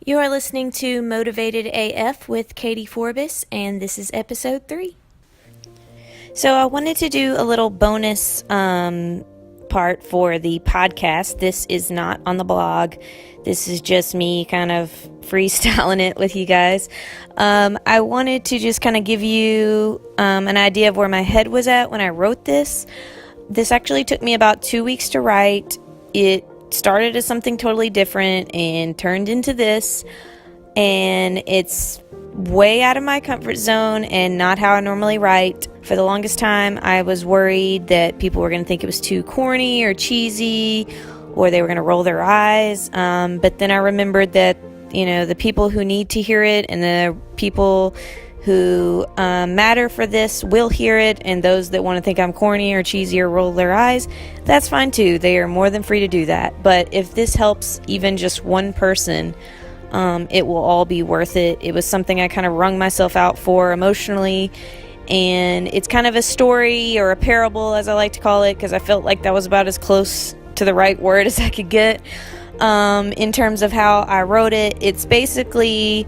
You are listening to Motivated AF with Katie Forbes, and this is episode 3. So I wanted to do a little bonus part for the podcast. This is not on the blog. This is just me kind of freestyling it with you guys. I wanted to just kind of give you an idea of where my head was at when I wrote this. This actually took me about 2 weeks to write. It started as something totally different and turned into this, and it's way out of my comfort zone and not how I normally write. For the longest time, I was worried that people were going to think it was too corny or cheesy, or they were going to roll their eyes, but then I remembered that, the people who need to hear it and the people who matter for this will hear it, and those that want to think I'm corny or cheesy or roll their eyes, that's fine too. They are more than free to do that. But if this helps even just one person, it will all be worth it. It was something I kind of wrung myself out for emotionally, and it's kind of a story or a parable, as I like to call it, because I felt like that was about as close to the right word as I could get in terms of how I wrote it. It's basically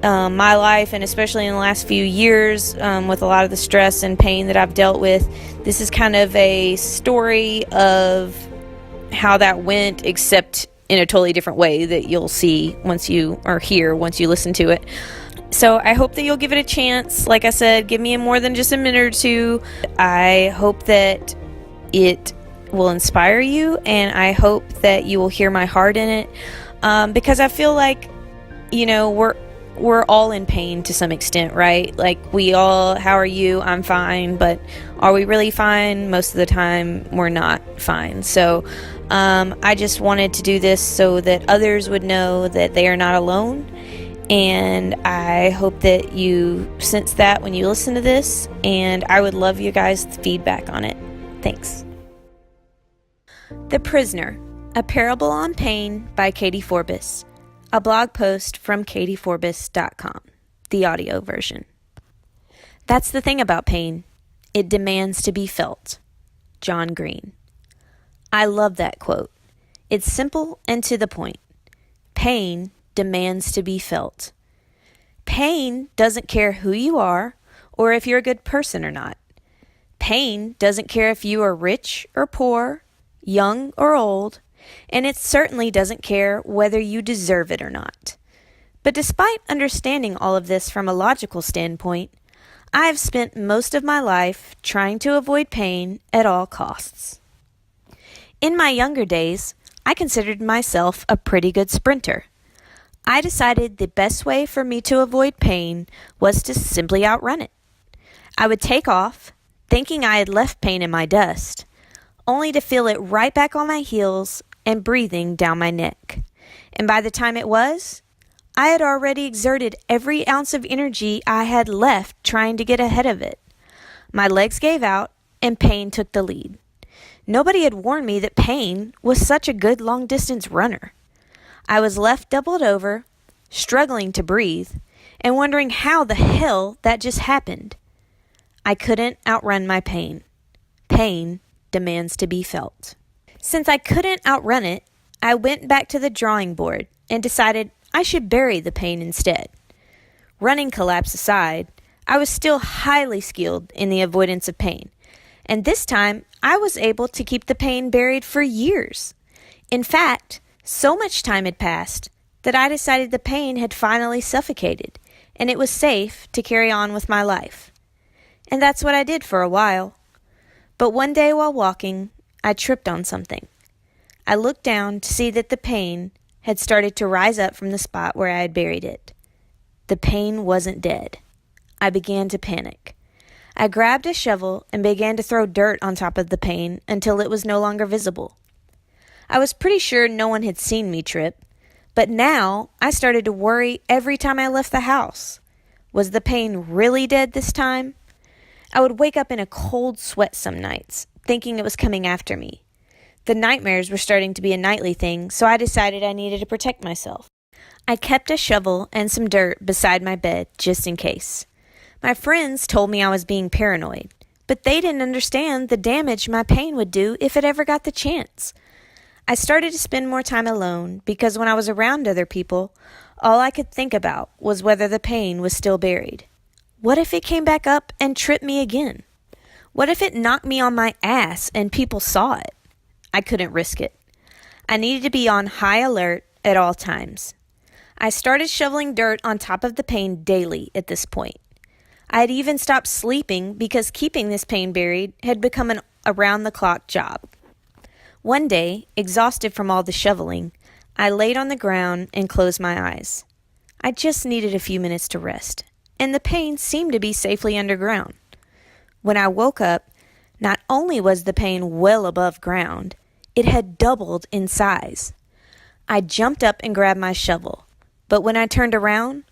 my life, and especially in the last few years, with a lot of the stress and pain that I've dealt with. This is kind of a story of how that went, except in a totally different way that you'll see once you listen to it. So I hope that you'll give it a chance. Like I said, give me more than just a minute or two. I hope that it will inspire you, and I hope that you will hear my heart in it, because I feel like, we're all in pain to some extent, right? Like how are you? I'm fine, but are we really fine? Most of the time, we're not fine. So I just wanted to do this so that others would know that they are not alone. And I hope that you sense that when you listen to this. And I would love you guys' feedback on it. Thanks. The Prisoner, A Parable on Pain by Katie Forbes. A blog post from katieforbes.com, the audio version. That's the thing about pain. It demands to be felt. John Green. I love that quote. It's simple and to the point. Pain demands to be felt. Pain doesn't care who you are or if you're a good person or not. Pain doesn't care if you are rich or poor, young or old, and it certainly doesn't care whether you deserve it or not. But despite understanding all of this from a logical standpoint, I've spent most of my life trying to avoid pain at all costs. In my younger days, I considered myself a pretty good sprinter. I decided the best way for me to avoid pain was to simply outrun it. I would take off, thinking I had left pain in my dust, only to feel it right back on my heels and breathing down my neck. And by the time it was, I had already exerted every ounce of energy I had left trying to get ahead of it. My legs gave out, and pain took the lead. Nobody had warned me that pain was such a good long-distance runner. I was left doubled over, struggling to breathe, and wondering how the hell that just happened. I couldn't outrun my pain. Pain demands to be felt. Since I couldn't outrun it, I went back to the drawing board and decided I should bury the pain instead. Running collapse aside, I was still highly skilled in the avoidance of pain, and this time I was able to keep the pain buried for years. In fact, so much time had passed that I decided the pain had finally suffocated, and it was safe to carry on with my life. And that's what I did for a while. But one day while walking, I tripped on something. I looked down to see that the pain had started to rise up from the spot where I had buried it. The pain wasn't dead. I began to panic. I grabbed a shovel and began to throw dirt on top of the pain until it was no longer visible. I was pretty sure no one had seen me trip, but now I started to worry every time I left the house. Was the pain really dead this time? I would wake up in a cold sweat some nights, thinking it was coming after me. The nightmares were starting to be a nightly thing, so I decided I needed to protect myself. I kept a shovel and some dirt beside my bed just in case. My friends told me I was being paranoid, but they didn't understand the damage my pain would do if it ever got the chance. I started to spend more time alone because when I was around other people, all I could think about was whether the pain was still buried. What if it came back up and tripped me again? What if it knocked me on my ass and people saw it? I couldn't risk it. I needed to be on high alert at all times. I started shoveling dirt on top of the pain daily at this point. I had even stopped sleeping because keeping this pain buried had become an around-the-clock job. One day, exhausted from all the shoveling, I laid on the ground and closed my eyes. I just needed a few minutes to rest, and the pain seemed to be safely underground. When I woke up, not only was the pain well above ground, it had doubled in size. I jumped up and grabbed my shovel, but when I turned around,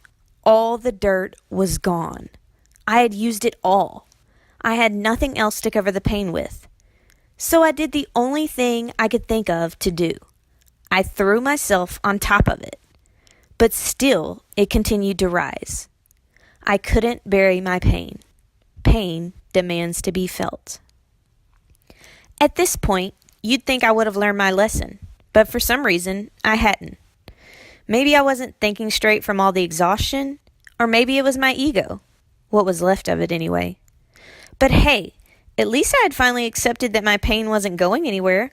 all the dirt was gone. I had used it all. I had nothing else to cover the pain with. So I did the only thing I could think of to do. I threw myself on top of it. But still, it continued to rise. I couldn't bury my pain. Pain demands to be felt. At this point, you'd think I would have learned my lesson, but for some reason, I hadn't. Maybe I wasn't thinking straight from all the exhaustion, or maybe it was my ego. What was left of it anyway. But hey, at least I had finally accepted that my pain wasn't going anywhere.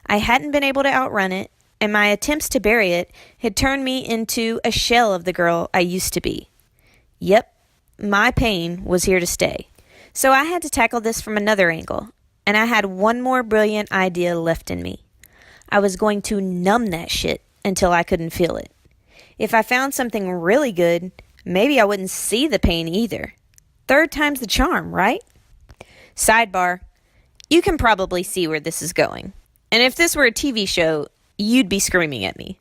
I hadn't been able to outrun it, and my attempts to bury it had turned me into a shell of the girl I used to be. Yep, my pain was here to stay. So I had to tackle this from another angle, and I had one more brilliant idea left in me. I was going to numb that shit until I couldn't feel it. If I found something really good, maybe I wouldn't see the pain either. Third time's the charm, right? Sidebar, you can probably see where this is going. And if this were a TV show, you'd be screaming at me.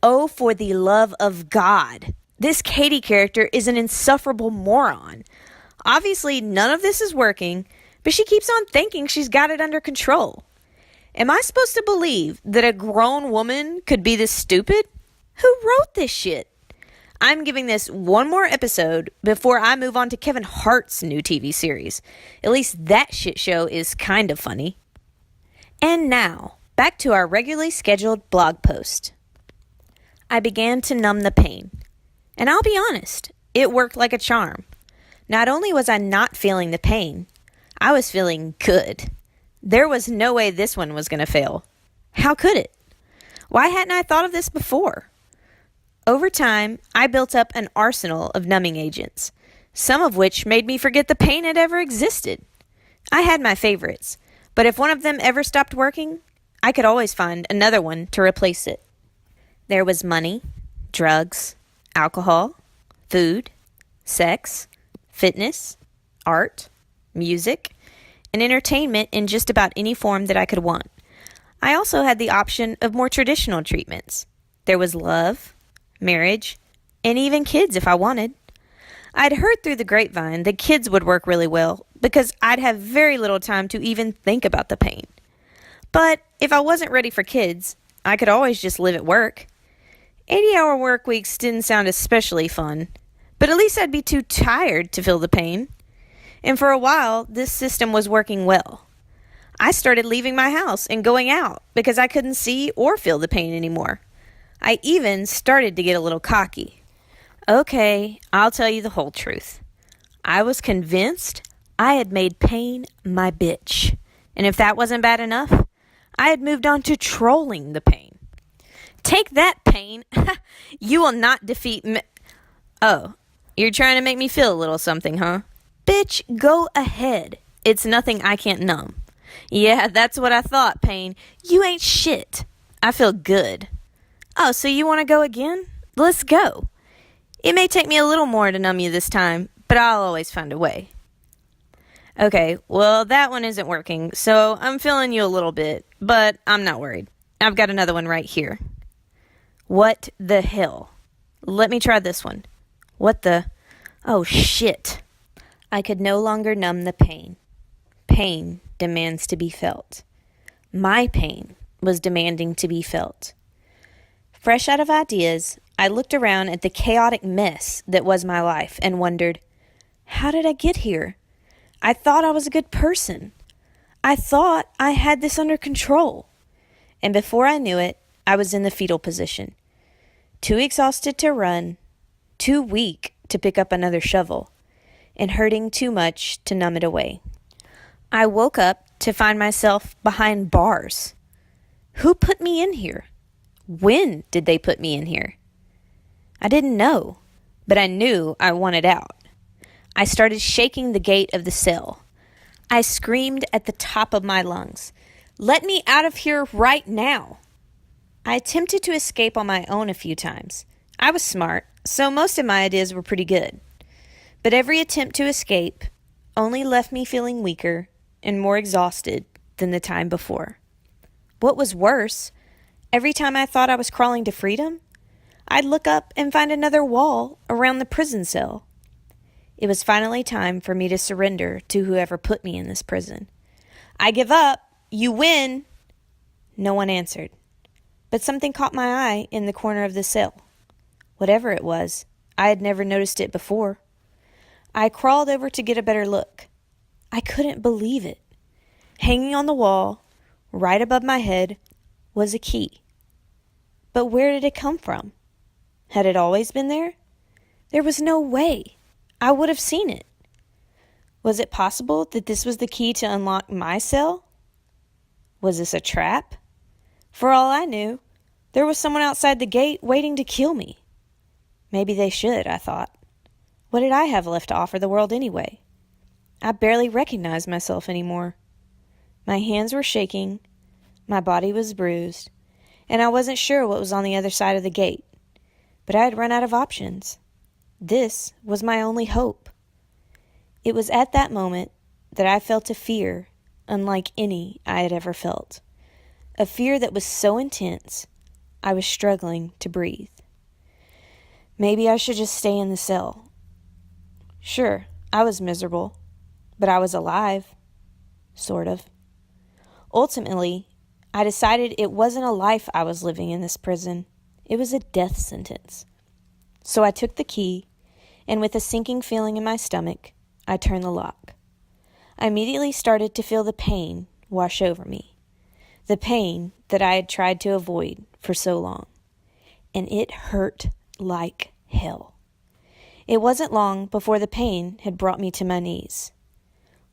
Oh, for the love of God. This Katie character is an insufferable moron. Obviously, none of this is working, but she keeps on thinking she's got it under control. Am I supposed to believe that a grown woman could be this stupid? Who wrote this shit? I'm giving this one more episode before I move on to Kevin Hart's new TV series. At least that shit show is kind of funny. And now, back to our regularly scheduled blog post. I began to numb the pain. And I'll be honest, it worked like a charm. Not only was I not feeling the pain, I was feeling good. There was no way this one was going to fail. How could it? Why hadn't I thought of this before? Over time, I built up an arsenal of numbing agents, some of which made me forget the pain had ever existed. I had my favorites, but if one of them ever stopped working, I could always find another one to replace it. There was money, drugs, alcohol, food, sex, fitness, art, music, and entertainment in just about any form that I could want. I also had the option of more traditional treatments. There was love, marriage, and even kids if I wanted. I'd heard through the grapevine that kids would work really well because I'd have very little time to even think about the pain. But if I wasn't ready for kids, I could always just live at work. 80-hour work weeks didn't sound especially fun, but at least I'd be too tired to feel the pain. And for a while, this system was working well. I started leaving my house and going out because I couldn't see or feel the pain anymore. I even started to get a little cocky. Okay, I'll tell you the whole truth. I was convinced I had made pain my bitch. And if that wasn't bad enough, I had moved on to trolling the pain. Take that, pain. You will not defeat me. Oh, you're trying to make me feel a little something, huh? Bitch, go ahead. It's nothing I can't numb. Yeah, that's what I thought, pain. You ain't shit. I feel good. Oh, so you want to go again? Let's go. It may take me a little more to numb you this time, but I'll always find a way. Okay, well, that one isn't working, so I'm feeling you a little bit, but I'm not worried. I've got another one right here. What the hell? Let me try this one. What the? Oh, shit. I could no longer numb the pain. Pain demands to be felt. My pain was demanding to be felt. Fresh out of ideas, I looked around at the chaotic mess that was my life and wondered, how did I get here? I thought I was a good person. I thought I had this under control. and before I knew it, I was in the fetal position, too exhausted to run, too weak to pick up another shovel, and hurting too much to numb it away. I woke up to find myself behind bars. Who put me in here? When did they put me in here? I didn't know, but I knew I wanted out. I started shaking the gate of the cell. I screamed at the top of my lungs, "Let me out of here right now!" I attempted to escape on my own a few times. I was smart, so most of my ideas were pretty good. But every attempt to escape only left me feeling weaker and more exhausted than the time before. What was worse, every time I thought I was crawling to freedom, I'd look up and find another wall around the prison cell. It was finally time for me to surrender to whoever put me in this prison. "I give up. You win." No one answered, but something caught my eye in the corner of the cell. Whatever it was, I had never noticed it before. I crawled over to get a better look. I couldn't believe it. Hanging on the wall, right above my head, was a key. But where did it come from? Had it always been there? There was no way I would have seen it. Was it possible that this was the key to unlock my cell? Was this a trap? For all I knew, there was someone outside the gate waiting to kill me. Maybe they should, I thought. What did I have left to offer the world anyway? I barely recognized myself anymore. My hands were shaking, my body was bruised, and I wasn't sure what was on the other side of the gate. But I had run out of options. This was my only hope. It was at that moment that I felt a fear unlike any I had ever felt. A fear that was so intense, I was struggling to breathe. Maybe I should just stay in the cell. Sure, I was miserable, but I was alive. Sort of. Ultimately, I decided it wasn't a life I was living in this prison. It was a death sentence. So I took the key, and with a sinking feeling in my stomach, I turned the lock. I immediately started to feel the pain wash over me. The pain that I had tried to avoid for so long. And it hurt like hell. It wasn't long before the pain had brought me to my knees.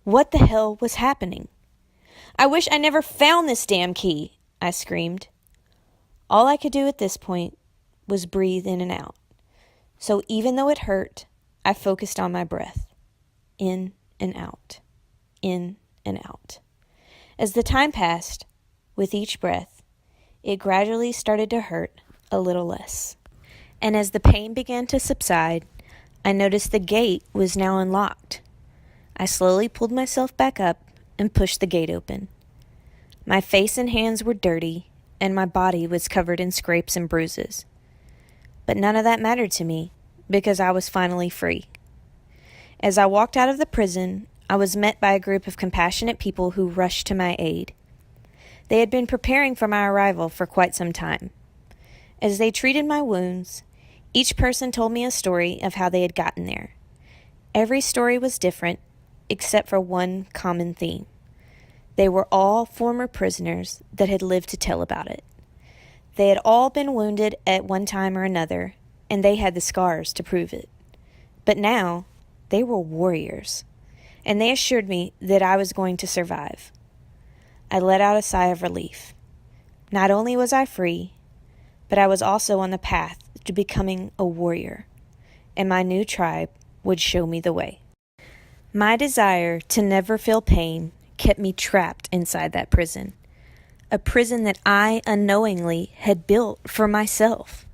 What the hell was happening? "I wish I never found this damn key," I screamed. All I could do at this point was breathe in and out. So even though it hurt, I focused on my breath. In and out. In and out. As the time passed, with each breath, it gradually started to hurt a little less. And as the pain began to subside, I noticed the gate was now unlocked. I slowly pulled myself back up and pushed the gate open. My face and hands were dirty, and my body was covered in scrapes and bruises. But none of that mattered to me, because I was finally free. As I walked out of the prison, I was met by a group of compassionate people who rushed to my aid. They had been preparing for my arrival for quite some time. As they treated my wounds, each person told me a story of how they had gotten there. Every story was different, except for one common theme. They were all former prisoners that had lived to tell about it. They had all been wounded at one time or another, and they had the scars to prove it. But now, they were warriors, and they assured me that I was going to survive. I let out a sigh of relief. Not only was I free, but I was also on the path to becoming a warrior, and my new tribe would show me the way. My desire to never feel pain kept me trapped inside that prison, a prison that I unknowingly had built for myself.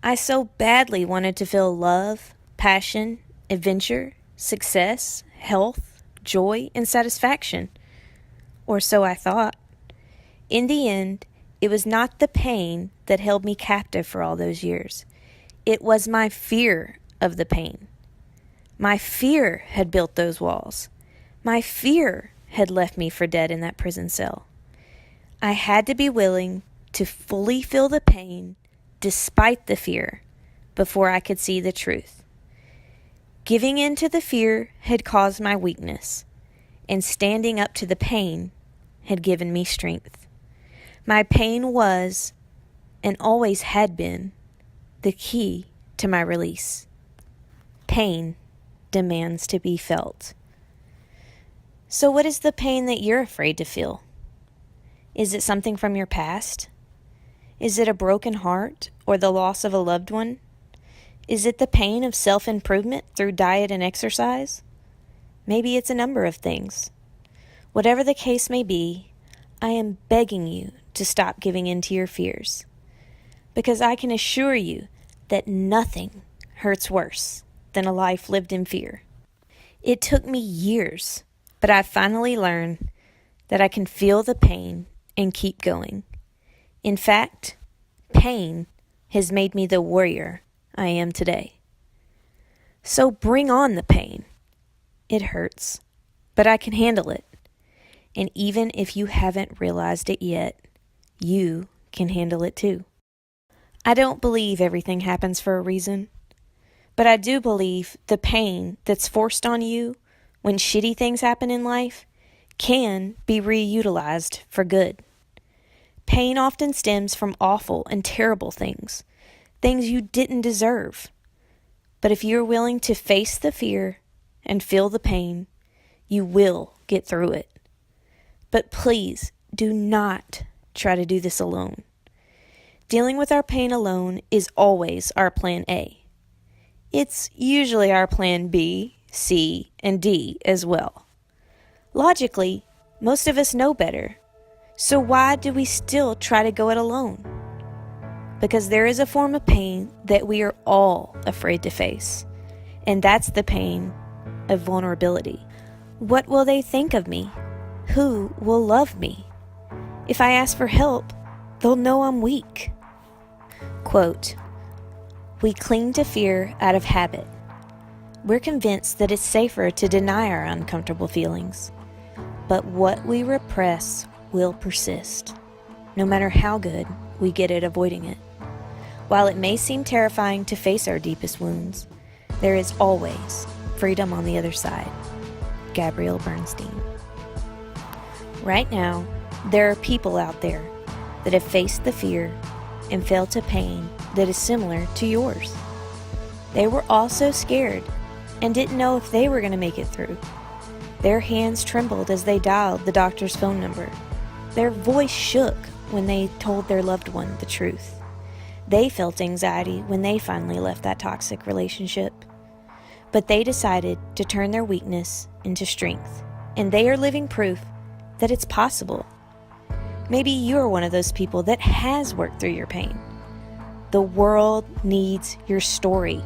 I so badly wanted to feel love, passion, adventure, success, health, joy, and satisfaction. Or so I thought. In the end, it was not the pain that held me captive for all those years. It was my fear of the pain. My fear had built those walls. My fear had left me for dead in that prison cell. I had to be willing to fully feel the pain despite the fear before I could see the truth. Giving in to the fear had caused my weakness, and standing up to the pain had given me strength. My pain was, and always had been, the key to my release. Pain demands to be felt. So what is the pain that you're afraid to feel? Is it something from your past? Is it a broken heart or the loss of a loved one? Is it the pain of self-improvement through diet and exercise? Maybe it's a number of things. Whatever the case may be, I am begging you to stop giving in to your fears. Because I can assure you that nothing hurts worse than a life lived in fear. It took me years, but I finally learned that I can feel the pain and keep going. In fact, pain has made me the warrior I am today. So bring on the pain. It hurts, but I can handle it. And even if you haven't realized it yet, you can handle it too. I don't believe everything happens for a reason, but I do believe the pain that's forced on you when shitty things happen in life can be reutilized for good. Pain often stems from awful and terrible things you didn't deserve. But if you're willing to face the fear and feel the pain, you will get through it. But please do not try to do this alone. Dealing with our pain alone is always our plan A. It's usually our plan B, C, and D as well. Logically, most of us know better. So why do we still try to go it alone? Because there is a form of pain that we are all afraid to face, and that's the pain of vulnerability. What will they think of me? Who will love me? If I ask for help, they'll know I'm weak. Quote, "We cling to fear out of habit. We're convinced that it's safer to deny our uncomfortable feelings. But what we repress will persist, no matter how good we get at avoiding it. While it may seem terrifying to face our deepest wounds, there is always freedom on the other side." Gabrielle Bernstein. Right now, there are people out there that have faced the fear and felt a pain that is similar to yours. They were also scared and didn't know if they were going to make it through. Their hands trembled as they dialed the doctor's phone number. Their voice shook when they told their loved one the truth. They felt anxiety when they finally left that toxic relationship. But they decided to turn their weakness into strength, and they are living proof that it's possible. Maybe you're one of those people that has worked through your pain. The world needs your story.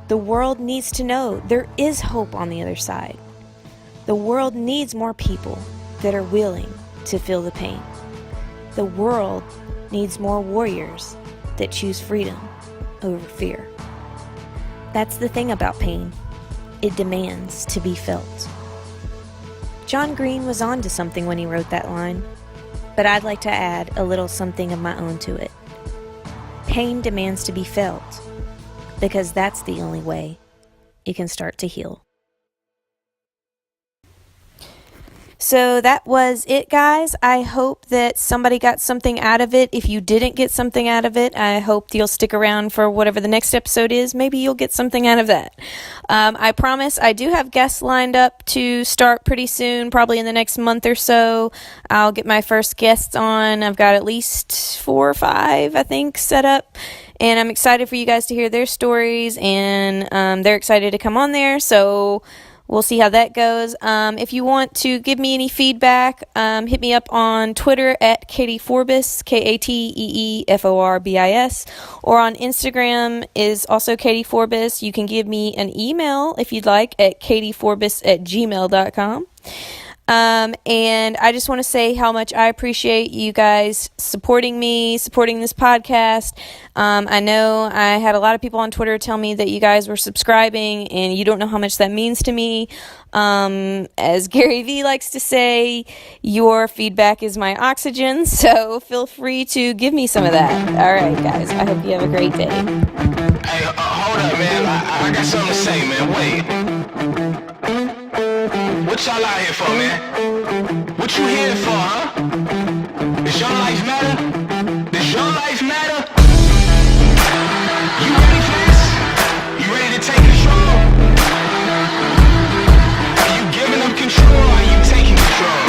The world needs to know there is hope on the other side. The world needs more people that are willing to feel the pain. The world needs more warriors that choose freedom over fear. That's the thing about pain. It demands to be felt. John Green was on to something when he wrote that line, but I'd like to add a little something of my own to it. Pain demands to be felt, because that's the only way it can start to heal. So that was it, guys. I hope that somebody got something out of it. If you didn't get something out of it, I hope you'll stick around for whatever the next episode is. Maybe you'll get something out of that. I promise I do have guests lined up to start pretty soon, probably in the next month or so. I'll get my first guests on. I've got at least 4 or 5, I think, set up. And I'm excited for you guys to hear their stories, and they're excited to come on there. So we'll see how that goes. If you want to give me any feedback, hit me up on Twitter at Katie Forbis, KATEEFORBIS, or on Instagram is also Katie Forbis. You can give me an email if you'd like at katieforbis@gmail.com. And I just want to say how much I appreciate you guys supporting me, supporting this podcast. I know I had a lot of people on Twitter tell me that you guys were subscribing, and you don't know how much that means to me. As Gary Vee likes to say, your feedback is my oxygen, so feel free to give me some of that. All right, guys, I hope you have a great day. Hey, hold up, man. I got something to say, man. Wait. What y'all out here for, man? What you here for, huh? Is Does your life matter? Does your life matter? You ready for this? You ready to take control? Are you giving up control or are you taking control?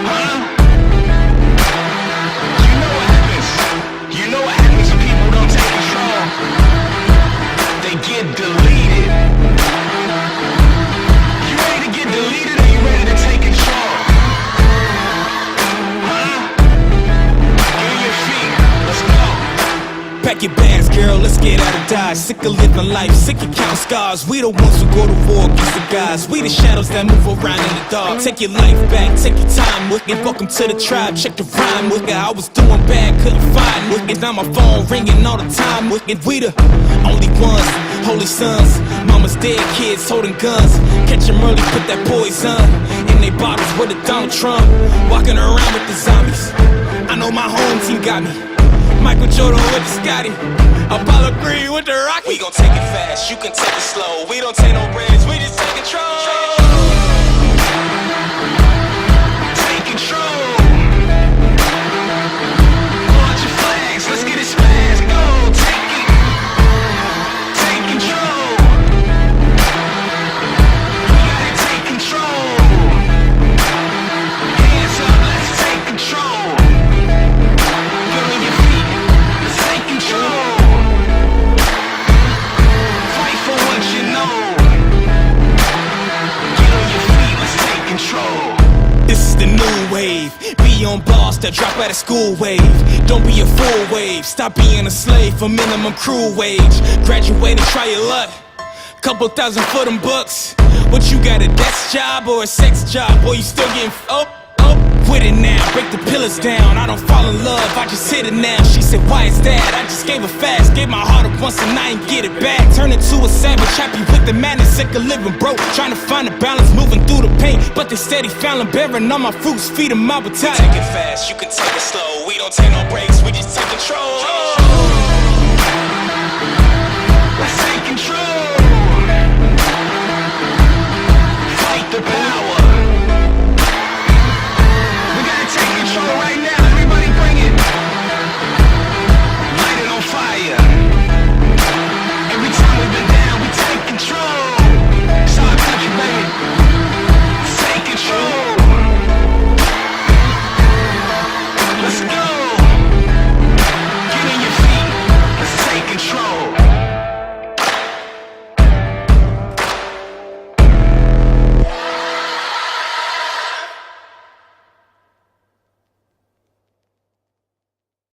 Huh? You know what happens. You know what happens when people don't take control. They get deleted. You ready to get deleted or you ready to take control? Pack your bags, girl, let's get out of Dodge. Sick of living life, sick of counting scars. We the ones who go to war against the gods. We the shadows that move around in the dark. Take your life back, take your time with it. Welcome to the tribe, check the rhyme with it. I was doing bad, couldn't find with it. Now my phone ringing all the time with it. We the only ones, holy sons. Mama's dead, kids holding guns. Catch 'em early, put that poison in they bottles with a Donald Trump. Walking around with the zombies. I know my home team got me. Michael Jordan with the Scotty, Apollo Creed with the Rocky. We gon' take it fast, you can take it slow. We don't take no breaks, we just take control. Take control. Launch your flags, let's get it smashed. Go, take it. Take control. We gotta take control. Hands up, let's take control. Get on your feet, let's take control. Fight for what you know. Get on your feet, let's take control. This is the new wave. Be on boss that drop out of school wave. Don't be a fool wave. Stop being a slave for minimum crew wage. Graduate and try your luck. Couple thousand for them bucks. What you got, a desk job or a sex job? Boy, you still getting with it now, break the pillars down. I don't fall in love, I just hit it now. She said, why is that? I just gave her fast. Gave my heart up once and I ain't get it back. Turn into a savage, happy with the madness. Sick of living broke, trying to find a balance. Moving through the pain, but they steady fouling. Bearing all my fruits, feed them out with time. Take it fast, you can take it slow. We don't take no breaks, we just take control.